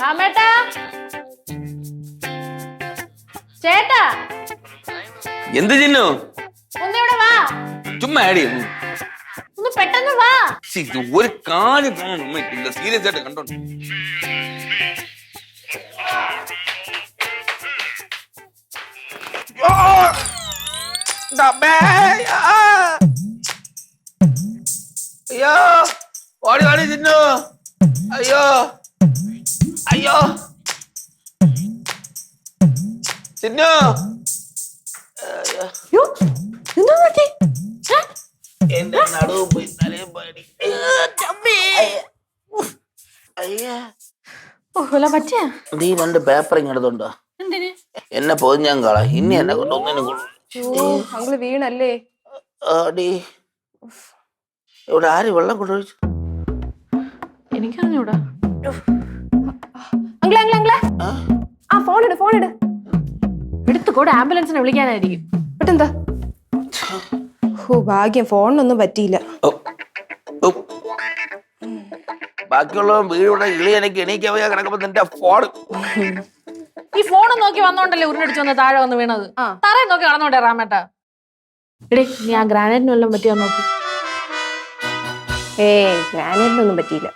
രാമേട്ടാ, ചേട്ടാ, എന്ത് ചിന്നു? ഒന്നിവിടെ വാ. ചുമ്മാ ആടി ഒന്ന് പെട്ടെന്ന് വാ. ഒരു കാര്യം സീരിയസ് ആയിട്ട് കണ്ടോ. അയ്യോ ഓടി ഓടി ചിന്നു. അയ്യോ അയ്യോ ചിന്നു. എന്റെ നടുവ് പോയി തലയും പാടി. പറ്റിയാ നീ 2 പേപ്പർ ഇങ്ങെടുത്തുണ്ടോ? എന്നെ പൊതിഞ്ഞാൻ കള. ഇനി എന്നെ കൊണ്ട് ഒന്നിനും അങ്ങള് വീണല്ലേ? ആടി ഇവിടെ ആര് വെള്ളം കൊണ്ടൊഴിച്ചു? എനിക്കറിഞ്ഞൂടാ. ഫോൺ ഇട് എടുത്തുകൂടെ, ആംബുലൻസിനെ വിളിക്കാനായിരിക്കും. പെട്ടെന്താ? ഭാഗ്യം, ഫോണിനൊന്നും പറ്റിയില്ല. ബാക്കിയുള്ളവൻ വീടിവിടെ ഇളി എനിക്ക് എണീക്കാൻ കിടക്കുമ്പോ നിന്റെ ഫോൺ. ഈ ഫോണും നോക്കി വന്നോണ്ടല്ലേ ഉരുണ്ടടിച്ചു വന്ന് താഴെ വന്ന് വീണത്. തറയെ നോക്കി കാണുന്നോട്ടെ രാമേട്ടാ. എടേ, നീ ആ ഗ്രാനൈറ്റിന് വല്ലതും പറ്റിയോ നോക്കി. ഗ്രാനൈറ്റിനൊന്നും പറ്റിയില്ല.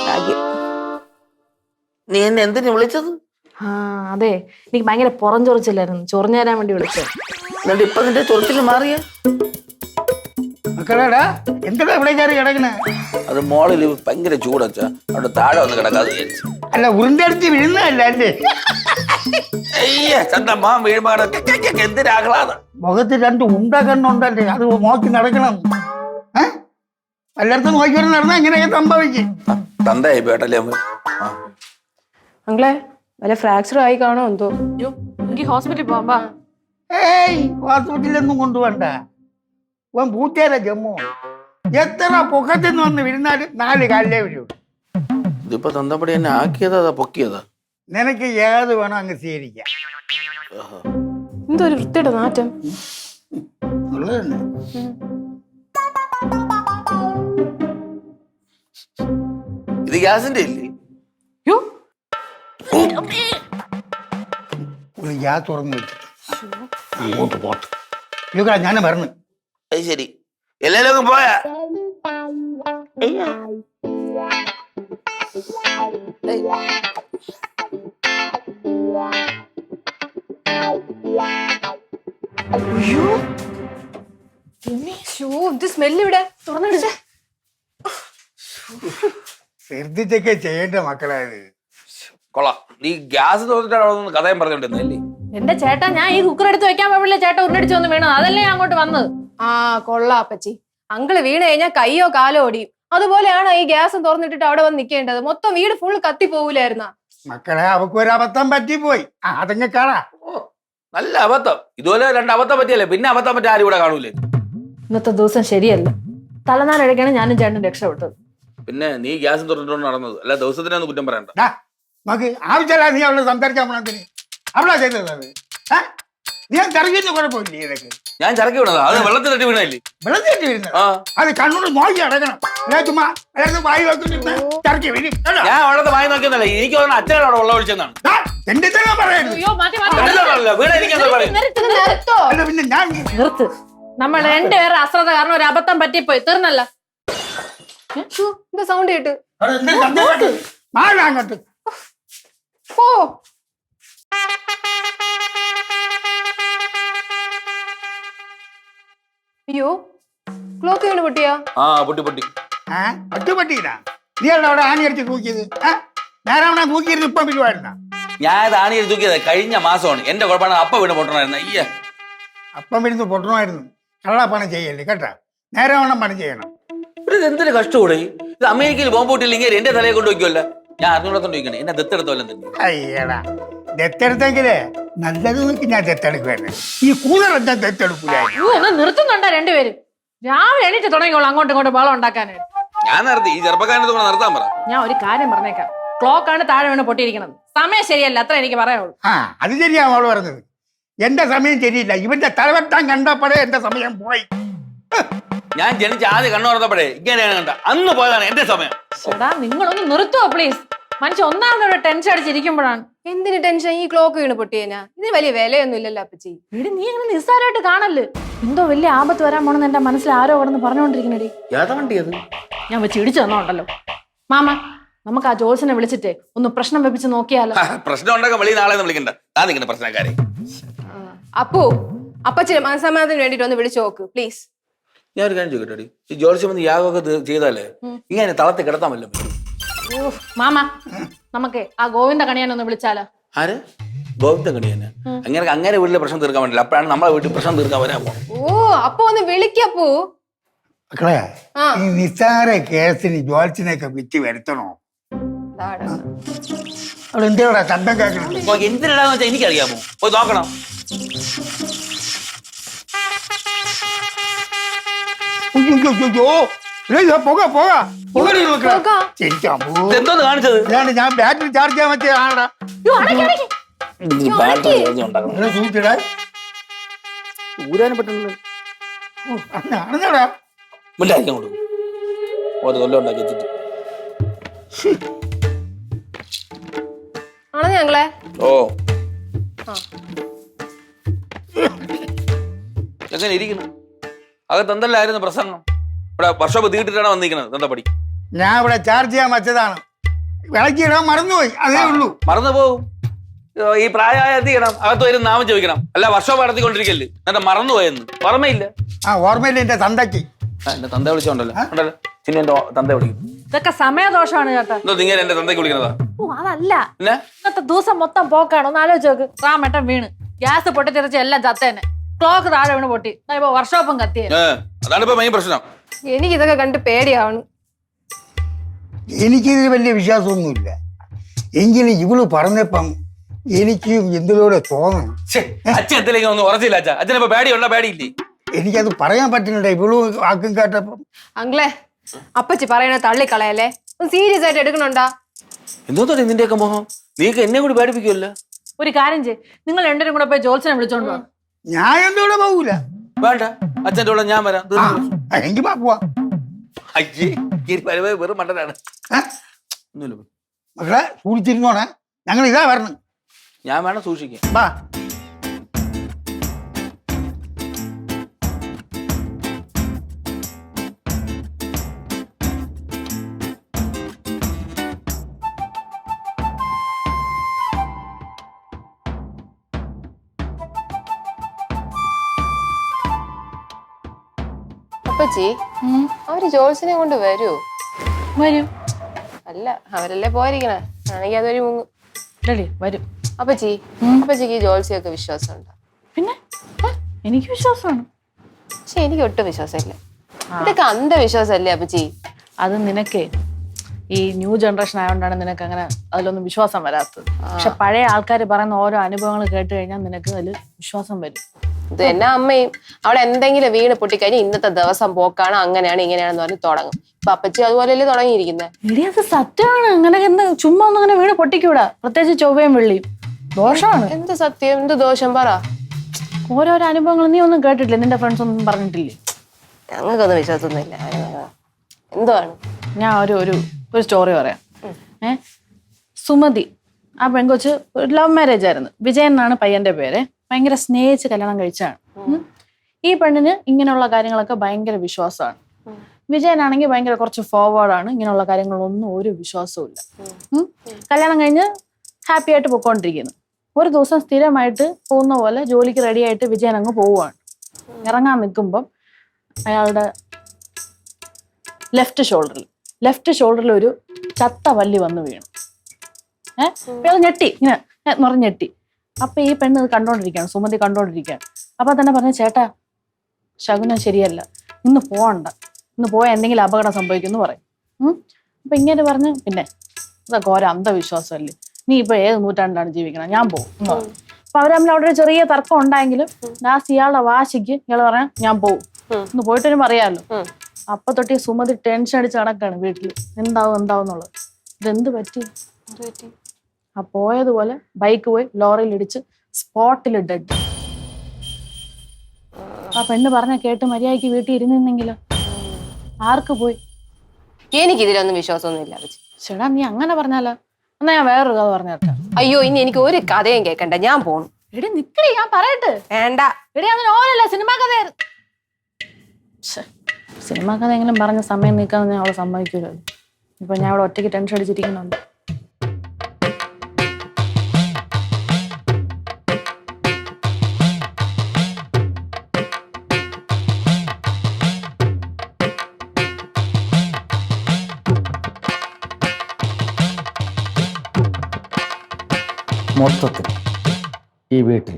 ഭാഗ്യം. നീ എന്നെ എന്തിനു വിളിച്ചത്? അതെ, എനിക്ക് ഭയങ്കര പുറം ചൊറിച്ചില്ലായിരുന്നു, ചൊറിഞ്ഞു തരാൻ വേണ്ടി വിളിച്ചത്. എന്നിട്ട് ഇപ്പൊ നിന്റെ ചൊറിച്ചില് മാറിയ? മക്കളേടാ എന്തിനാ ഇവിടെ കയറി കിടക്കണേ? അത് മോളില് ഭയങ്കര ചൂടച്ച, അവിടെ താഴെ വന്ന് കിടക്കാതെ വിചാരിച്ചു. അല്ല, ഉരുണ്ടടിച്ച് വീഴുന്നതല്ല അല്ലേ? ചന്തമാൻ വീഴുമ്പോ എന്തിനാഹ്ലാദം. മുഖത്ത് 2 ഉണ്ട കണ്ണുണ്ടല്ലേ, അത് നോക്കി നടക്കണം. എല്ലായിടത്തും നോക്കി വരെ നടന്നാ ഇങ്ങനെയൊക്കെ സംഭവിക്കും. തന്തയായി പേട്ടല്ലേ. അങ്ങളെ വല്ല ഫ്രാക്ചർ ആയി കാണോ എന്തോ. എനിക്ക് ഹോസ്പിറ്റലിൽ പോകാം. ഹോസ്പിറ്റലൊന്നും കൊണ്ടുപോണ്ട. പൂത്തേരാ ജമ്മു. എത്ര പൊക്കത്തിൽ നിന്ന് വന്ന് വിരുന്നാലും 4 കാലിലേ വരൂ. ഇതിപ്പോ തന്തപ്പടി എന്നെ ആക്കിയതാ പൊക്കിയതാ? നിനക്ക് ഏത് വേണോ അങ്ങ് സ്വീകരിക്കാം. എന്തോ ഒരു വൃത്തിയുടെ നാറ്റം. ഇത് ഗ്യാസിന്റെ ഇല്ലേ? ഗ്യാസ് തുറന്നു അങ്ങോട്ട് പോട്ടെ. ഇതൊക്കെ ഞാൻ പറഞ്ഞു. അത് ശരി, എല്ലാരും പോയാ? സ്മെല്ല് ഇവിടെ തുറന്നെടുത്തേ. ശ്രദ്ധിച്ചൊക്കെ ചെയ്യേണ്ട മക്കളായത്. കൊള്ളാം, നീ ഗ്യാസ് തോന്നിട്ടാണ് കഥയും പറഞ്ഞോണ്ടിരുന്നല്ലേ? എന്റെ ചേട്ടാ, ഞാൻ ഈ കുക്കർ എടുത്ത് വെക്കാൻ പോയപ്പോഴല്ലേ ചേട്ടാ ഉരുണ്ടടിച്ചു വന്ന് വീണത്. അതല്ലേ ഞാൻ അങ്ങോട്ട് വന്നത്. കൊള്ളാം അപ്പച്ചി. അങ്കിള് വീണ് കഴിഞ്ഞാൽ കയ്യോ കാലോ ഓടിയും. അതുപോലെയാണ് ഈ ഗ്യാസ് തുറന്നിട്ടിട്ട് അവിടെ വന്ന് നിൽക്കേണ്ടത്. മൊത്തം വീട് ഫുൾ കത്തി പോകൂലായിരുന്ന. മക്കളെ, അവക്ക് ഒരു അബദ്ധം പറ്റിപ്പോയി. അതങ്ങ് കാണാ. നല്ല അബദ്ധം. ഇതുപോലെ 2 അബദ്ധം പറ്റിയല്ലേ, പിന്നെ അബദ്ധം പറ്റി ആരും ഇവിടെ കാണൂലേ? ഇന്നത്തെ ദിവസം ശരിയല്ല. തലനാരിഴക്കാണ് ഞാനും ചേട്ടനും രക്ഷപ്പെട്ടത്. പിന്നെ നീ ഗ്യാസ് തുറന്നിട്ടുണ്ട് നടന്നത്, അല്ല ദിവസത്തിനെ ഒന്ന് കുറ്റം പറയണ്ട. നമുക്ക് ആവശ്യമല്ല നീ അവളെ സംസാരിക്കാൻ പോണത്തിന്. അവളാ ചെയ്തത് അത്. നീ ചറക്കിന് കുഴപ്പമില്ലേ? ഇതൊക്കെ ഞാൻ ചറക്കി വീണതാ. അത് വെള്ളത്തിൽ തട്ടി വീണല്ലേ? വെള്ളത്തിൽ തട്ടി വീഴുന്നത് അത് കണ്ണോട് നോക്കി അടക്കണം. ചുമ്മാ വായി വെക്കുന്ന ചറക്കി വീഴും. ഞാൻ വെള്ളത്തെ വായി നോക്കിയെന്നല്ലേ, എനിക്ക് തോന്നുന്നു അച്ഛനോട് അവിടെ വെള്ളം ഒഴിച്ചെന്നാണ്. എന്റെ തന്നെ പറയരുത്. പിന്നെ ഞാൻ നിർത്ത്. നമ്മൾ 2 പേരുടെ അശ്രദ്ധ കാരണം ഒരു അബദ്ധം പറ്റിപ്പോയി. തീർന്നല്ല. എന്താ സൗണ്ട് കേട്ട്? അങ്ങോട്ട് ഓ, അയ്യോ, ക്ലോക്ക് വീണ് പൊട്ടിയാ? പൊട്ടി പൊട്ടി. പട്ടിയില്ല. നീ അവിടെ ആണി അടിച്ച് തൂക്കിയത്? നേരവണ തൂക്കിയിരുന്നു. ഇപ്പം വരുവായിരുന്ന? ഞാൻ ഇത് ആണി അടിച്ച് തൂക്കിയത് കഴിഞ്ഞ മാസമാണ്. എന്റെ കുഴപ്പമാണ് അപ്പം വീണ് പൊട്ടണമായിരുന്നു. അയ്യ, അപ്പം വീണ് പൊട്ടണമായിരുന്നു. കള്ളപ്പണം ചെയ്യല്ലേ കേട്ടാ. നേരവണ്ണം പണം ചെയ്യണം. എന്തൊരു കഷ്ടകൂടെ. ഇത് അമേരിക്കയിൽ ബോംബ് പൊട്ടില്ലെങ്കിൽ എന്റെ തലയെ കൊണ്ട് വയ്ക്കുമല്ലോ. ഞാൻ അറിഞ്ഞൂടത്തോണ്ട് വയ്ക്കണേ. എന്നെ ദത്തെടുത്തോല്ലാം തന്നെ. അയ്യടാ, ദത്തെടുത്തെങ്കിലേ നല്ലത് നോക്കി ഞാൻ ദത്തെടുക്കുവായിരുന്നു. ഈ കൂലർ എന്താ ദത്തെടുക്കൂലായിരുന്നു. നിർത്തുന്നുണ്ടോ 2 പേരും? രാവിലെ എണീറ്റ് തുടങ്ങിയോളൂ അങ്ങോട്ടും ഇങ്ങോട്ടും ബഹളം ഉണ്ടാക്കാനായിട്ട്. ഞാൻ നിർത്തി. ഈ ചെറുപ്പക്കാരനെ നിർത്താൻ പറ. ഞാൻ ഒരു കാര്യം പറഞ്ഞേക്കാം. ക്ലോക്കാണ് താഴെ വീണ് പൊട്ടിയിരിക്കണത്. സമയം ശരിയല്ല, അത്ര എനിക്ക് പറയാനുള്ളൂ. അത് ശരിയാ അവള് പറഞ്ഞത്. എന്റെ സമയം ശരിയില്ല. ഇവന്റെ തലവെട്ടാൻ കണ്ടപ്പോഴേ എന്റെ സമയം പോയി. ഞാൻ ജനിച്ച ആദ്യം കണ്ണു തുറന്നപ്പോഴേ ഇങ്ങനെയാണ് കണ്ട. അന്ന് പോയതാണ് എന്റെ സമയം. ചേട്ടാ നിങ്ങളൊന്ന് നിർത്തുവോ പ്ലീസ്. മനുഷ്യ ഒന്നാമത് ടെൻഷൻ അടിച്ചിരിക്കുമ്പോഴാണ്. എന്തിന് ടെൻഷൻ? ഈ ക്ലോക്ക് വീണ് പൊട്ടിയേനാ? ഇതിന് വലിയ വിലയൊന്നും ഇല്ലല്ലോ അപ്പച്ചി. എടി നീ അങ്ങനെ നിസ്സാരമായിട്ട് കാണല്ലേ. എന്തോ വലിയ ആപത്ത് വരാൻ പോണെന്ന് എന്റെ മനസ്സിൽ ആരോ കിടന്ന് പറഞ്ഞുകൊണ്ടിരിക്കണടി. ഏതാ വണ്ടിയത്? ഞാൻ വെച്ച് ഇടിച്ചു തന്നോണ്ടല്ലോ. മാമ നമുക്ക് ആ ജോത്സനെ വിളിച്ചിട്ടേ ഒന്ന് പ്രശ്നം വെപ്പിച്ച് നോക്കിയാലോ? പ്രശ്നം ഉണ്ടാക്കാൻ വെളിയിൽ നാളെ വിളിക്കണ്ട. താൻ നിൽക്കുന്ന പ്രശ്നക്കാരെ. അപ്പു അപ്പച്ചന് മനസ്സമാധാനത്തിന് വേണ്ടിട്ട് ഒന്ന് വിളിച്ചു നോക്ക് പ്ലീസ്. ഞാൻ ഒരു കാര്യം ചോദിക്കട്ടെ, ഈ ജോത്സ്യം വന്ന് യാഗമൊക്കെ ചെയ്താലേ ഇങ്ങനെ തളത്തിൽ കിടത്താൻ പറ്റില്ല. മാമ നമുക്ക് ആ ഗോവിന്ദ കണിയാനൊന്ന് വിളിച്ചാലോ? ആര്? ഗോവിന്ദ കണിയാന്? അങ്ങനെ വീട്ടിലെ പ്രശ്നം തീർക്കാൻ പറ്റില്ല. അപ്പോഴാണ് നമ്മളെ വീട്ടിൽ പ്രശ്നം തീർക്കാൻ വരാൻ പോകും. ഓ അപ്പൊ ഒന്ന് വിളിക്കപ്പൂ. മക്കളെ, ഈ നിസ്സാര കേസിന് ജോത്സ്യനെയൊക്കെ വിറ്റ് വരുത്തണോ? അവിടെ എന്തിനാ ശബ്ദം കേൾക്കണം? എന്തിനാന്ന് വെച്ചാൽ എനിക്കറിയാമോ? പോയി നോക്കണം. എന്തോന്ന് കാണിച്ചത്? ഞാൻ ബാറ്ററി ചാർജ് ചെയ്യാൻ പറ്റിയ ആണടാ. ഊരാനും പറ്റുന്നില്ല. അറിഞ്ഞോടാ മിണ്ടായിരിക്കും കൊണ്ട് ഒരു കൊല്ലം ഉണ്ടാക്കി വെച്ചിട്ട്. ആണോ ഞങ്ങളെ? ഓ എങ്ങനെ ഇരിക്കുന്നു? അകത്ത് എന്തെല്ലായിരുന്നു പ്രസംഗം? ഇവിടെ വർഷോപ്പ് തീട്ടിട്ടാണ് വന്നിരിക്കുന്നത്. എന്താ പടി? ഞാൻ ഇവിടെ ചാർജ് ചെയ്യാൻ വെച്ചതാണ്. വിളക്കിയിടാൻ മറന്നുപോയി, അതേ ഉള്ളൂ. മറന്നു പോവും. ഈ പ്രായമായ എത്തിക്കണം. അകത്ത് വരും നാമം ചോദിക്കണം. അല്ല വർഷോപ്പ് നടത്തിക്കൊണ്ടിരിക്കല്ലേ. എന്നിട്ട് മറന്നുപോയെന്ന് ഓർമ്മയില്ല. ഓർമ്മയില്ല എന്റെ തന്തയ്ക്ക്. എന്റെ തന്ത വിളിച്ചോണ്ടല്ലോ ഉണ്ടല്ലോ. പിന്നെ എന്റെ തന്ത വിളിക്കും. ഇതൊക്കെ സമയദോഷമാണ് ചേട്ടാ. എന്തോ നിങ്ങൾ എന്റെ തന്തയ്ക്ക് വിളിക്കുന്നതാ? ഓ അതല്ല, പിന്നെ ഇന്നത്തെ ദിവസം മൊത്തം പോക്കാണ്. ഒന്ന് ആലോചിച്ച് നോക്ക്. റാമേട്ടൻ വീണ് ഗ്യാസ് പൊട്ടിത്തെറിച്ച് എല്ലാം ചത്തേനെ. ക്ലോക്ക് താഴെ വീണ് പൊട്ടി. ഇപ്പൊ വർക്ക്ഷോപ്പും കത്തിയേ. അതാണ് ഇപ്പൊ മെയിൻ പ്രശ്നം. എനിക്കിതൊക്കെ കണ്ട് പേടിയാവണം. എനിക്കിതിൽ വലിയ വിശ്വാസമൊന്നുമില്ല. എങ്കിലും ഇവള് പറഞ്ഞപ്പം എനിക്ക് എന്തിലൂടെ തോന്നണം. അച്ഛൻ എന്തിലേക്ക് ഒന്നും ഉറച്ചില്ല. അച്ഛൻ അച്ഛനിപ്പോ പേടിയുണ്ടോ? പേടിയില്ലേ? എനിക്കത് പറയാൻ പറ്റുന്നുണ്ട്. ഇവള് ആക്കും കേട്ടപ്പം. അങ്ങളെ അപ്പച്ചി പറയണ തള്ളിക്കളയല്ലേ. ഒന്ന് സീരിയസ് ആയിട്ട് എടുക്കണുണ്ടാ? എന്തോ നിന്റെയൊക്കെ മോഹം. നീക്ക് എന്നെ കൂടി പേടിപ്പിക്കുമല്ലോ. ഒരു കാര്യം ചെയ്യ്, നിങ്ങൾ രണ്ടുപേരും കൂടെ പോയി ജോത്സനെ വിളിച്ചോണ്ട് വാ. ഞാൻ എന്റെ കൂടെ പോകൂല. വേണ്ട, അച്ഛൻ്റെ കൂടെ ഞാൻ വരാം. എങ്കിൽ പോവാ. വെറും മണ്ടനാണ്. മക്കളെ സൂക്ഷിച്ചിരുന്നോണേ. ഞങ്ങൾ ഇതാ വരണം. ഞാൻ വേണം സൂക്ഷിക്കാം. വാ. അപ്പച്ചി അവര് ജോത്സ്യനെ കൊണ്ട് വരൂ? വരും. അല്ല അവരല്ലേ പോയിരിക്കണേ. ആണെങ്കിൽ അതൊരു മുങ്ങ് വരും. അപ്പച്ചി അപ്പച്ചിക്ക് ഈ ജോത്സ്യൊക്കെ വിശ്വാസമുണ്ടോ? പിന്നെ എനിക്ക് വിശ്വാസമാണ്. പക്ഷെ എനിക്ക് ഒട്ടും വിശ്വാസമില്ല. ഇതൊക്കെ അന്ധവിശ്വാസമല്ലേ അപ്പച്ചി? അത് നിനക്കേ ഈ ന്യൂ ജനറേഷൻ ആയതുകൊണ്ടാണ് നിനക്ക് അങ്ങനെ അതിലൊന്നും വിശ്വാസം വരാത്തത്. പക്ഷെ പഴയ ആൾക്കാർ പറയുന്ന ഓരോ അനുഭവങ്ങൾ കേട്ട് കഴിഞ്ഞാൽ നിനക്ക് അതിൽ വിശ്വാസം വരും. ഇത് എന്നെ അമ്മയും അവിടെ എന്തെങ്കിലും വീണ് പൊട്ടിക്കഴിഞ്ഞാൽ ഇന്നത്തെ ദിവസം പോക്കാണ്, അങ്ങനെയാണ് ഇങ്ങനെയാണെന്ന് പറഞ്ഞ് തുടങ്ങും. ഇപ്പൊ അപ്പച്ചി അതുപോലെയല്ലേ തുടങ്ങിയിരിക്കുന്നത്? എടി അത് സത്യമാണ്. അങ്ങനെ ചുമ്മാ ഒന്നും അങ്ങനെ വീണ് പൊട്ടിക്കൂടാ. പ്രത്യേകിച്ച് ചൊവ്വയും വെള്ളിയും ദോഷമാണ്. എന്ത് സത്യം എന്ത് ദോഷം പറ. ഓരോരോ അനുഭവങ്ങൾ നീ ഒന്നും കേട്ടിട്ടില്ലേ? നിന്റെ ഫ്രണ്ട്സ് ഒന്നും പറഞ്ഞിട്ടില്ലേ? ഞങ്ങൾക്കൊന്നും വിശ്വാസമൊന്നുമില്ല. എന്തുവാണ്? ഞാൻ ഒരു സ്റ്റോറി പറയാം. സുമതി ആ പെൺകൊച്ച് ഒരു ലവ് മാരേജ് ആയിരുന്നു. വിജയൻ എന്നാണ് പയ്യന്റെ പേര്. ഭയങ്കര സ്നേഹിച്ച് കല്യാണം കഴിച്ചാണ്. ഈ പെണ്ണിന് ഇങ്ങനെയുള്ള കാര്യങ്ങളൊക്കെ ഭയങ്കര വിശ്വാസമാണ്. വിജയനാണെങ്കിൽ ഭയങ്കര കുറച്ച് ഫോർവേഡാണ്. ഇങ്ങനെയുള്ള കാര്യങ്ങളൊന്നും ഒരു വിശ്വാസവും ഇല്ല. കല്യാണം കഴിഞ്ഞ് ഹാപ്പി ആയിട്ട് പൊയ്ക്കൊണ്ടിരിക്കുന്നു. ഒരു ദിവസം സ്ഥിരമായിട്ട് പോകുന്ന പോലെ ജോലിക്ക് റെഡി ആയിട്ട് വിജയൻ അങ്ങ് പോവുകയാണ്. ഇറങ്ങാൻ നിൽക്കുമ്പം അയാളുടെ ലെഫ്റ്റ് ഷോൾഡറിൽ ഒരു ചത്ത വല്ലി വന്ന് വീണു. അയാൾ ഞെട്ടി, ഇങ്ങനെ നിറഞ്ഞെട്ടി. അപ്പൊ ഈ പെണ്ണ് ഇത് കണ്ടോണ്ടിരിക്കുകയാണ്, സുമതി കണ്ടോണ്ടിരിക്കുകയാണ്. അപ്പൊ തന്നെ പറഞ്ഞു, ചേട്ടാ ശകുനം ശരിയല്ല, ഇന്ന് പോകണ്ട, ഇന്ന് പോയാൽ എന്തെങ്കിലും അപകടം സംഭവിക്കുമെന്ന് പറയും. അപ്പൊ ഇങ്ങനെ പറഞ്ഞ്, പിന്നെ ഇതൊക്കെ ഓരോ അന്ധവിശ്വാസമല്ലേ, നീ ഇപ്പൊ ഏത് നൂറ്റാണ്ടിലാണ് ജീവിക്കണം, ഞാൻ പോകും എന്ന് പറയും. അപ്പൊ അവർ തമ്മിൽ അവിടെ ഒരു ചെറിയ തർക്കം ഉണ്ടെങ്കിലും ലാസ്റ്റ് ഇയാളുടെ വാശിക്ക് ഇയാൾ പറയാൻ ഞാൻ പോകും, ഒന്ന് പോയിട്ട് വരുമ്പോൾ അറിയാമല്ലോ. അപ്പൊ തൊട്ടി സുമതി ടെൻഷൻ അടിച്ച് നടക്കാണ് വീട്ടിൽ, എന്താവും എന്നുള്ളത്. ഇതെന്ത് പറ്റി? ആ പോയതുപോലെ ബൈക്ക് പോയി ലോറിയിൽ ഇടിച്ച് സ്പോട്ടിൽ ഡെഡ്. ആ പെണ്ണ് പറഞ്ഞ കേട്ട് മര്യാദയ്ക്ക് വീട്ടിൽ ഇരുന്നെങ്കിലോ? ആർക്ക് പോയി? എനിക്കിതിലൊന്നും വിശ്വാസമൊന്നുമില്ല അപ്പച്ചി. ചേട്ടാ നീ അങ്ങനെ പറഞ്ഞാലോ? എന്നാ ഞാൻ വേറൊരു കഥ പറഞ്ഞു തരട്ടെ. അയ്യോ, ഇനി എനിക്ക് ഒരു കഥയും കേൾക്കണ്ട, ഞാൻ പോണു. എടി നിക്കടി, ഞാൻ പറയട്ടെ. വേണ്ട. എടി അത് നോവലല്ല, സിനിമാ കഥയായിരുന്നു. സിനിമാ കഥ എങ്കിലും പറഞ്ഞ സമയം നീക്കാന്ന് ഞാൻ അവളെ സമ്മതിക്കൂലോ. ഇപ്പൊ ഞാൻ അവിടെ ഒറ്റയ്ക്ക് ടെൻഷൻ അടിച്ചിരിക്കുന്നുണ്ട്. മൊത്തത്തിൽ ഈ വീട്ടിൽ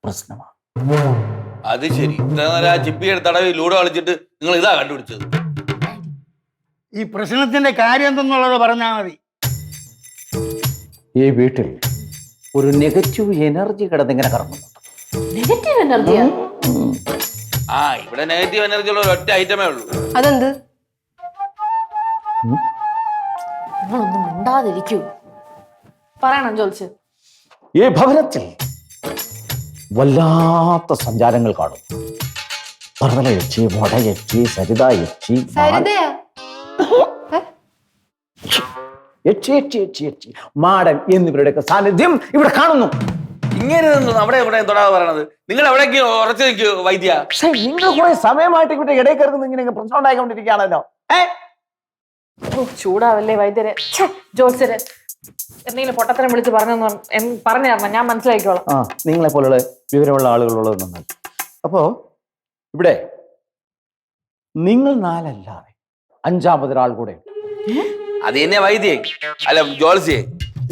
പ്രശ്നമാണ്. അത് ശരി. ഇത്ര നേരം ആ ചിപ്പിയുടെ തടവി ലൂഡോ കളിച്ചിട്ട് നിങ്ങൾ ഇതാ കണ്ടുപിടിച്ചത്. ഈ പ്രശ്നത്തിന്റെ കാര്യം എന്തെന്നുള്ളത് പറഞ്ഞാൽ മതി. ഈ വീട്ടിൽ ഒരു നെഗറ്റീവ് എനർജി കിടന്നിങ്ങനെ കറങ്ങുന്നുണ്ട്. നെഗറ്റീവ് എനർജിയാ? ആ, ഇവിടെ നെഗറ്റീവ് എനർജി ഉള്ള ഒരു ഒറ്റ ഐറ്റമേ ഉള്ളൂ. അതെന്ത്? നിങ്ങളൊന്നും മിണ്ടാതിരിക്കൂ. പറയണം ജോത്സ്യ. ഈ ഭവനത്തിൽ വല്ലാത്ത സഞ്ചാരങ്ങൾ കാണും. പറവല യക്ഷി, വട യക്ഷി, സരിത യക്ഷി, സരിതയാ? യക്ഷി യക്ഷി യക്ഷി യക്ഷി, മാടൻ എന്നിവരുടെയൊക്കെ സാന്നിധ്യം ഇവിടെ കാണുന്നു. ഇങ്ങനെ അവിടെ ഇവിടെ തൊടാതെ പറയണത്. നിങ്ങൾ എവിടേക്ക് ഉറച്ചു നിൽക്കൂ വൈദ്യ. പക്ഷെ നിങ്ങൾ കുറെ സമയമായിട്ട് ഇവിടെ ഇടയിൽ കയറുന്ന ഇങ്ങനെ പ്രശ്നം ഉണ്ടായിക്കൊണ്ടിരിക്കുകയാണല്ലോ. ചൂടാവല്ലേ വൈദ്യരെ, ജോത്സ്യരെ. എന്തെങ്കിലും പൊട്ടത്തരം വിളിച്ച് പറഞ്ഞു തരണം, ഞാൻ മനസ്സിലാക്കിക്കോളാം. ആ, നിങ്ങളെ പോലുള്ള വിവരമുള്ള ആളുകളുള്ളത് നന്നായി. അപ്പോ ഇവിടെ നിങ്ങൾ നാലല്ലാതെ അഞ്ചാമതൊരാൾ കൂടെ ഉണ്ട്. അത് തന്നെ വൈദ്യേ, അല്ല ജോത്സ്യേ.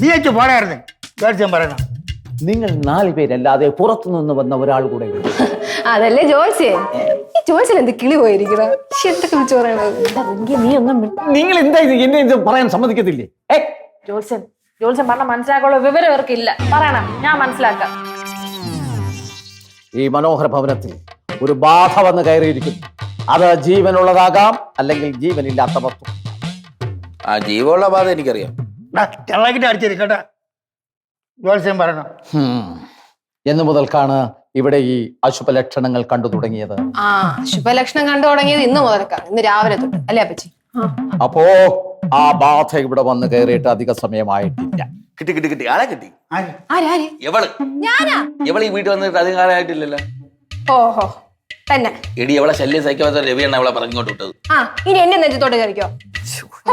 നീ വെച്ച് പോടായിരുന്നു ജോത്സ്യം പറയണം. നിങ്ങൾ 4 പേരല്ലാതെ പുറത്തുനിന്ന് വന്ന ഒരാൾ കൂടെ ഉണ്ട്. അതല്ലേ ജോത്സ്യേ? ഈ ജോത്സ്യൻ എന്ത് കിളി പോയിരിക്കണ? എന്തൊക്കെ വിളിച്ചു പറയണത്? നീ ഒന്നും നിങ്ങൾ എന്താ എന്നെ ഇത് പറയാൻ സമ്മതിക്കത്തില്ലേ? ജോത്സ്യൻ പറഞ്ഞ മനസ്സിലാക്കാനുള്ള വിവരം ഇവർക്കില്ല. പറയണം, ഞാൻ മനസ്സിലാക്കാം. ഈ മനോഹര ഭവനത്തിൽ ഒരു ബാധ വന്ന് കയറിയിരിക്കുന്നു. അത് ജീവനുള്ളതാകാം, അല്ലെങ്കിൽ ജീവനില്ലാത്ത വസ്തു. ആ ജീവമുള്ള ബാധ എനിക്കറിയാം. ചെള്ളക്കിട്ട് അടിച്ചിരിക്കട്ടെ. ജോത്സ്യം പറയണം. എന്നു മുതൽക്കാണ് ഇവിടെ ഈ അശുഭ ലക്ഷണങ്ങൾ കണ്ടു തുടങ്ങിയത്? ആ, ശുഭലക്ഷണം കണ്ടു തുടങ്ങിയത് ഇന്ന് മുതൽക്കാണ്, ഇന്ന് രാവിലെ തൊട്ട് അല്ലേ അപ്പച്ചി? അപ്പോ ആ ബാധ ഇവിടെ വന്ന് കയറിയിട്ട് അധിക സമയമായിട്ടില്ല. കിട്ടി ആളെ കിട്ടി. ആര്? എവള്? ഞാനാ? എവള് ഈ വീട്ടിൽ വന്നിട്ട് അധികം കാലമായിട്ടില്ലല്ലോ. ഓഹോ, തന്നെ. എടി എവളെ ശല്യം സഹിക്കാത്ത രവിയാണ് അവളെ പറഞ്ഞോട്ട് വിട്ടത്. ആ, ഇനി എന്നെ നെഞ്ചത്തോട്ട് കയറിക്കോ.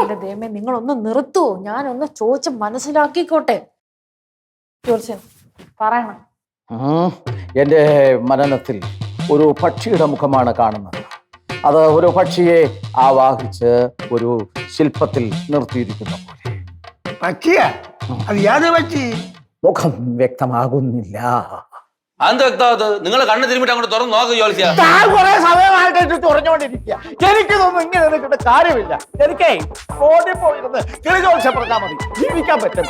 എന്റെ ദൈവമേ, നിങ്ങളൊന്ന് നിർത്തുവോ? ഞാനൊന്ന് ചോദിച്ച് മനസ്സിലാക്കിക്കോട്ടെ. ജോത്സ്യൻ പറയണം. എന്റെ മനനത്തിൽ ഒരു പക്ഷിയുടെ മുഖമാണ് കാണുന്നത്. അത് ഒരു പക്ഷിയെ ആവാഹിച്ച് ഒരു ശില്പത്തിൽ നിർത്തിയിരിക്കുന്ന പോലെ. പക്ഷിയാ? അത് യാതൊരു പക്ഷി? മുഖം വ്യക്തമാകുന്നില്ല. അതെന്ത് വ്യക്തമാകത്തത്? നിങ്ങൾ കണ്ണ് തിരുമ്മിട്ട് അങ്ങോട്ട് തുറന്ന് നോക്ക് ജോത്സ്യ. കുറെ സമയമായിട്ട് തുറഞ്ഞുകൊണ്ടിരിക്കുക. എനിക്കിതൊന്നും ഇങ്ങനെ നിൽക്കേണ്ട കാര്യമില്ല. എനിക്കേ ഓടിപ്പോയിരുന്ന് കിളിജോത്സ്യം പറഞ്ഞാൽ മതി, ജീവിക്കാൻ പറ്റും.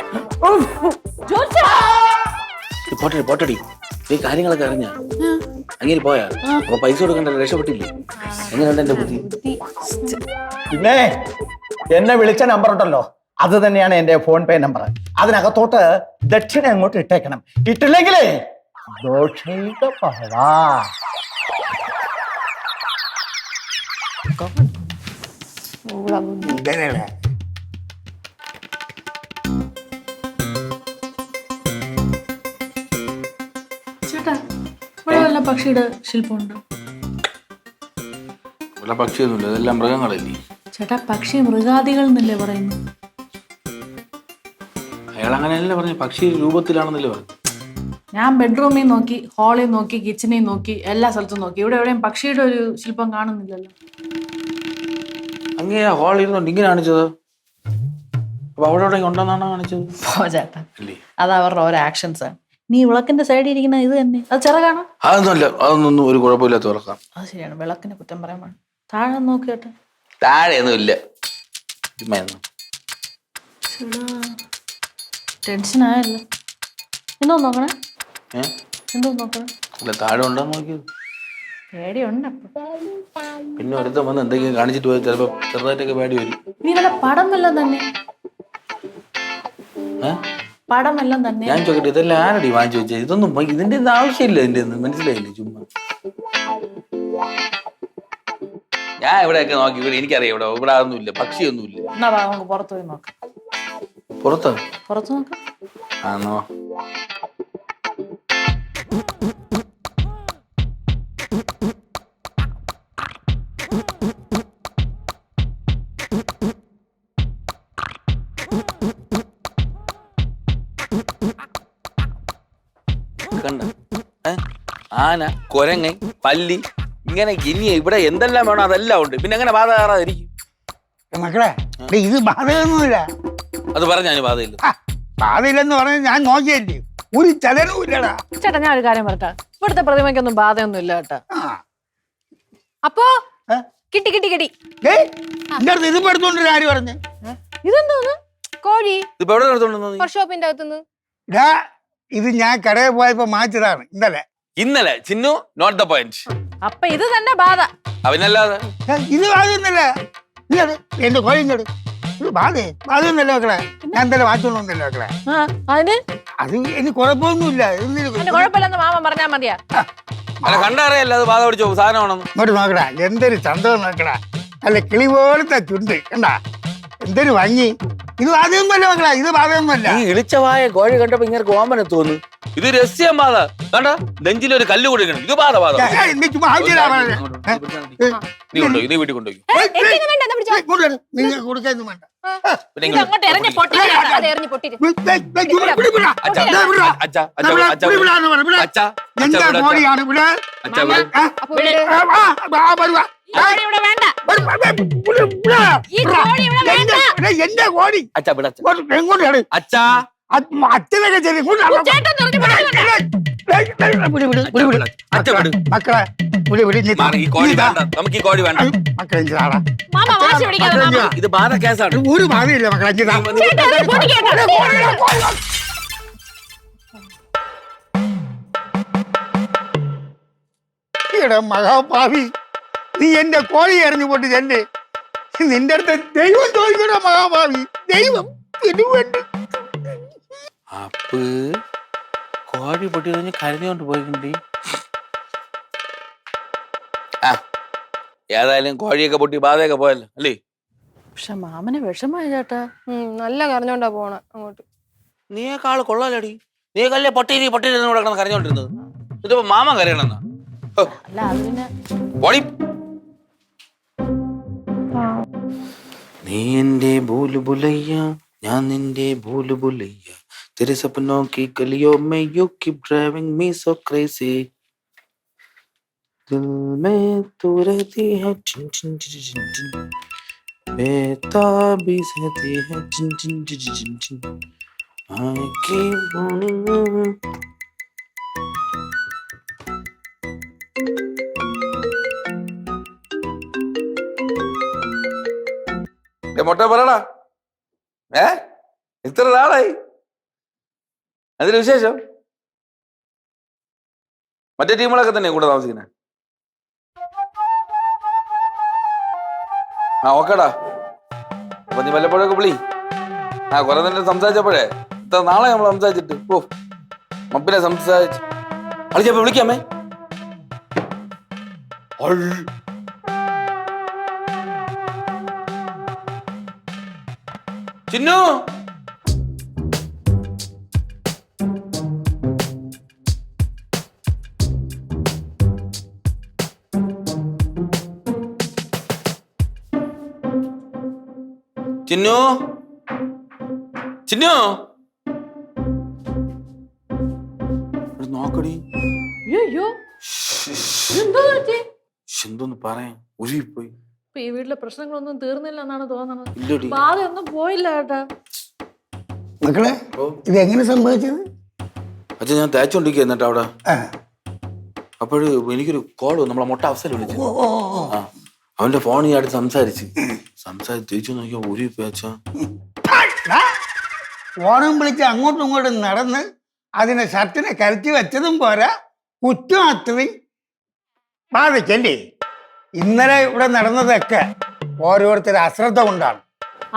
പോട്ടടി ഈ കാര്യങ്ങളൊക്കെ അറിഞ്ഞ അങ്ങനെ പോയാ അപ്പൊ പൈസ കൊടുക്കണ്ട, രക്ഷപ്പെട്ടില്ലേ? എങ്ങനെയുണ്ട് എന്റെ ബുദ്ധി? പിന്നെ എന്നെ വിളിച്ച നമ്പർ ഉണ്ടല്ലോ, അത് തന്നെയാണ് എന്റെ ഫോൺ പേ നമ്പർ. അതിനകത്തോട്ട് ദക്ഷിണ അങ്ങോട്ട് ഇട്ടേക്കണം. ഇട്ടില്ലെങ്കിലേ ഇതന്നെയല്ലേ? ചേട്ടാ, ഇവിടെ വല്ല പക്ഷിയുടെ ശില്പമുണ്ടോ? ഇവിടെ പക്ഷിയൊന്നുമില്ല, ഇതെല്ലാം മൃഗങ്ങളല്ലേ. ചേട്ടാ, പക്ഷി മൃഗാദികൾ എന്നല്ലേ പറയുന്നു? അയാൾ അങ്ങനെയല്ലേ പറഞ്ഞു, പക്ഷി രൂപത്തിലാണെന്നല്ലേ പറഞ്ഞു. ഞാൻ ബെഡ്റൂമിൽ നോക്കി, ഹാളിൽ നോക്കി, കിച്ചണിൽ നോക്കി, എല്ലാ സ്ഥലത്തും നോക്കി. ഇവിടെ എവിടെയും പക്ഷിയുടെ ഒരു ശില്പം കാണുന്നില്ലല്ലോ. അങ്ങനെ ഹാളിൽ ഇരുന്നുണ്ട് ഇങ്ങനെ കാണിച്ചത്. അപ്പൊ അവിടെ എവിടെ ഉണ്ടെന്നാണ് കാണിച്ചത്. ചേട്ടാ, അത് അവരുടെ ഓരോ ആക്ഷൻസ് ആണ്. നീ വിളക്കിന്റെ സൈഡിൽ ഇരിക്കുന്ന ഇത് തന്നെ, അത് ചിറകാണോ? അതൊന്നുമല്ല, അതൊന്നും ഒരു കുഴപ്പമില്ലാത്ത തുറക്കാം. അത് ശരിയാണ്, വിളക്കിനെ കുറ്റം പറയാൻ പാടില്ല. താഴെ നോക്കി കേട്ടെ. താഴെയൊന്നും ഇല്ല. ടെൻഷൻ ആയല്ലോ. എന്തോ നോക്കണേ? എന്തോ നോക്കണേ? അല്ല, താഴെ ഉണ്ടോന്ന് നോക്കിയത്. പേടിയുണ്ട് അപ്പൊ. പിന്നെ ഒരുത്തം വന്ന് എന്തെങ്കിലും കാണിച്ചിട്ട് പോയാൽ ചിലപ്പോ ചെറുതായിട്ടൊക്കെ പേടി വരും. നീ വല്ല പടമെല്ലാം തന്നെ? പടമെല്ലാം തന്നെ ഞാൻ ചോദിക്കട്ടെ, ഇതെല്ലാം ആരടി വാങ്ങിച്ചു വെച്ചത്? ഇതൊന്നും ഇതിന്റെ ആവശ്യമില്ല. ഇതിന്റെ മനസ്സിലായില്ലേ? ചുമ്മാ ഞാൻ ഇവിടെയൊക്കെ നോക്കി ഇവിടെ എനിക്കറിയാം ഇവിടെ ഒന്നുമില്ല, പക്ഷിയൊന്നുമില്ല. എന്നാ വാ, നമുക്ക് പുറത്ത് പോയി നോക്കാം. പുറത്ത് പുറത്ത് നോക്കാം. ആണോ? കണ്ട ആന, കൊരങ്ങൻ, പല്ലി, ഇങ്ങനെ ഇനി ഇവിടെ എന്തെല്ലാം വേണോ അതെല്ലാം ഉണ്ട്. പിന്നെ എങ്ങനെ ബാധ കയറാതിരിക്കും? മക്കളെ ഇത് ബാധയൊന്നുമില്ല. അത് പറഞ്ഞ ബാധയില്ല. ബാധയില്ലെന്ന് പറഞ്ഞാൽ ഞാൻ നോക്കിയല്ലേ, ഒരു ചലനവും ഇല്ലടാ. ചേട്ടാ ഞാൻ ഒരു കാര്യം പറട്ടാ, ഇവിടുത്തെ പ്രതിമയ്ക്കൊന്നും ബാധയൊന്നും ഇല്ല കേട്ടാ. അപ്പോ കിട്ടി കിട്ടി കിട്ടി. എന്റെ അടുത്ത് ഇതിപ്പോ എടുത്തോണ്ടൊരു കാര്യം പറഞ്ഞു. ഇതെന്തോന്ന്? കോഴി ഇപ്പൊ എവിടെ എടുത്തോണ്ടെന്ന്? വർക്ക്ഷോപ്പിന്റെ അകത്തുനിന്ന്. ഇത് ഞാൻ കടയിൽ പോയപ്പോ മാച്ചതാണ് ഇന്നലെ. Chinnu note the point. അപ്പൊ ഇത് തന്നെ ബാധ. അവനല്ലാതെ ഇത് ബാധയൊന്നല്ല. എന്റെ കോഴിങ്ങോട് ഇത് ബാധയൊന്നല്ല മക്കളെ. ഞാൻ എന്തായാലും മാറ്റൊന്നുമില്ല മക്കളെ. അതിന് അത് എനിക്ക് കുഴപ്പമൊന്നുമില്ല. കുഴപ്പമില്ലെന്ന് മാമ പറഞ്ഞാ മതിയാ. അല്ല കണ്ടറിയല്ല അത് ബാധ പിടിച്ചോ സാധനമാണെന്ന്. ഇങ്ങോട്ട് നോക്കടാ, എന്തൊരു ചന്തം നോക്കടാ. അല്ല കിളി പോലത്തെ ചുണ്ട് കണ്ടാ, എന്തൊരു ഭംഗി. ഇത് ബാധയൊന്നുമല്ല മക്കളെ, ഇത് ബാധയൊന്നുമല്ല. ഈ ഇളിച്ചവായ കോഴി കണ്ടപ്പോ ഇങ്ങനെ കോമനെ തോന്നുന്നു. ഇത് രഹസ്യം ബാധ. കണ്ട നെഞ്ചിലൊരു കല്ല് കൊടുക്കണം. ഇത് ബാധ ബാധ. നീ കൊണ്ടോ, ഇത് വീട്ടിൽ കൊണ്ടുപോയി. കൊടുക്കാനും വേണ്ട. അങ്ങോട്ട് എറിഞ്ഞ് പൊട്ടി. അത് എറിഞ്ഞ് പൊട്ടിട്ട് എന്റെ കോഴിയാണ് ഇവിടെ. ഇവിടെ വേണ്ട. എന്റെ കോഴി എങ്ങോട്ടാണ് അച്ഛാ അച്ഛനൊക്കെ ശരി. മക്കളെ ഈ കോഴി വേണ്ട, നമുക്ക് ഈ കോഴി വേണ്ട. മക്കളെ ഇതാടാ. മാമ വാശി പിടിക്കാതെ മാമ. ഇത് ബാധ കേസാണ്. ഒരു ബാധയില്ല മക്കളെ. മഹാഭാവി, നീ എന്റെ കോഴി എറിഞ്ഞു പൊട്ടി ചെല്ലേ. നിന്റെ അടുത്ത് ദൈവം ചോദിക്കണോ മഹാഭാവി? ദൈവം വേണ്ടി അപ്പ് കോഴി പൊട്ടി കഴിഞ്ഞ് കരഞ്ഞോണ്ട് പോയിട്ടുണ്ട്. ആ ഏതായാലും കോഴിയൊക്കെ പൊട്ടി ബാധയൊക്കെ പോയല്ലോ അല്ലേ? പക്ഷെ മാമന് വിഷമായ ചേട്ടാ. നല്ല കരഞ്ഞോണ്ടാ പോണ അങ്ങോട്ട്. നീയേക്കാള് കൊള്ളാലടി. നീക്കല്ലേ പൊട്ടീരി പൊട്ടീരി ഇവിടെ കിടന്ന് കരഞ്ഞോണ്ടിരുന്നത്. ഇതിപ്പോ മാമൻ കരയണെന്നാ? അല്ല അതിന് നീ എന്റെ ബുലുബുലയ്യ, ഞാൻ നിന്റെ ബുലുബുലയ്യ. तेरे सपनों की गलियों में you keep driving me so crazy. दिल में तू रहती है चिन चिन चिन चिन चिन, बेताबी सहती है चिन चिन चिन चिन चिन. I keep wanting you. മൊട്ട പറടാ. ഇത്ര നാളായി. അതിന് വിശേഷം? മറ്റേ ടീമുകളൊക്കെ തന്നെ കൂടെ താമസിക്കുന്നത്? ഓക്കേടാ. അപ്പൊ നീ വല്ലപ്പോഴൊക്കെ വിളി. കുറെ തന്നെ സംസാരിച്ചപ്പോഴേ, ഇത്ര നാളെ നമ്മൾ സംസാരിച്ചിട്ട്. ഓ മപ്പിനെ സംസാരിച്ച് കളിച്ചപ്പോ വിളിക്കാമേ. ചിന്നു ചിന്നു ചിന്നു നോക്കടി. എന്തോന്ന് പറയാൻ ഉരുവിപ്പോയി. ഈ വീട്ടിലെ പ്രശ്നങ്ങളൊന്നും തീർന്നില്ല എന്നാണ് തോന്നുന്നത്. ഇല്ലടി ബാധയൊന്നും പോയില്ല ചേട്ടാ. മക്കളെ ഇത് എങ്ങനെ സംഭവിച്ചത്? അച്ഛൻ ഞാൻ തേച്ചോണ്ടിരിക്കുക. എന്നിട്ട് അവിടെ അപ്പോഴ് എനിക്കൊരു കോള് നമ്മളെ മൊട്ട അവസരം വിളിച്ചു. അവന്റെ ഫോണിൽ അടുത്ത് സംസാരിച്ച് തിരിച്ചു നോക്കിയാ ഉരുവിപ്പോയി. അച്ഛാ ഫോണും വിളിച്ച് അങ്ങോട്ടും ഇങ്ങോട്ടും നടന്ന് അതിനെ ഷർട്ടിനെ കരച്ചു വെച്ചതും പോരാ, കുറ്റം അത്രയും ബാധിക്കല്ലേ. ഇന്നലെ ഇവിടെ നടന്നതൊക്കെ ഓരോരുത്തരുടെ അശ്രദ്ധ കൊണ്ടാണ്.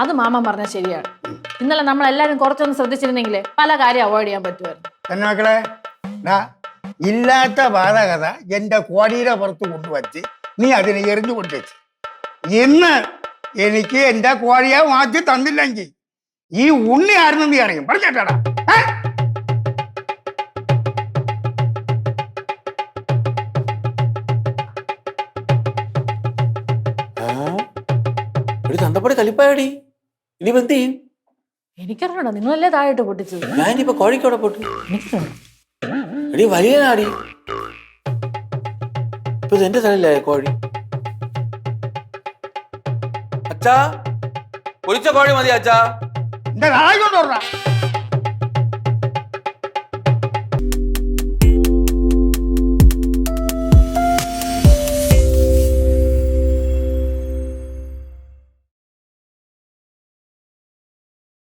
അത് മാമൻ പറഞ്ഞ ശരിയാണ്. ഇന്നലെ നമ്മൾ എല്ലാരും കുറച്ചൊന്ന് ശ്രദ്ധിച്ചിരുന്നെങ്കിലേ പല കാര്യം അവോയ്ഡ് ചെയ്യാൻ പറ്റുമായിരുന്നു. തന്നെ മക്കളെ, ഇല്ലാത്ത ബാധകത എന്റെ കോടിയുടെ പുറത്ത് കൊണ്ടുവച്ച് നീ അതിനെ എറിഞ്ഞു കൊണ്ടുവച്ച് ഇന്ന് എനിക്ക് എന്റെ കോഴിയെ മാറ്റി തന്നില്ലെങ്കിൽ ഈ ഉണ്ണി ആരെന്ന് നീ അറിയും പറഞ്ഞേട്ടാടാ. ഒരു തന്തപ്പടി കലിപ്പായടി ഇനി എന്ത് ചെയ്യും? എനിക്കറിയണോ, നിങ്ങളല്ലേ താഴോട്ട് പൊട്ടിച്ചത്. ഞാനിപ്പോ കോഴിക്കോടെ പോട്ടു എനിക്കറിയണം. എടി വലിയനാടി, ഇപ്പൊ ഇത് എന്റെ സ്ഥലല്ലേ കോഴി. അച്ഛാ പൊരിച്ച കോഴി മതി അച്ഛാ. എന്റെ നാളെ കൊണ്ടുവരണം.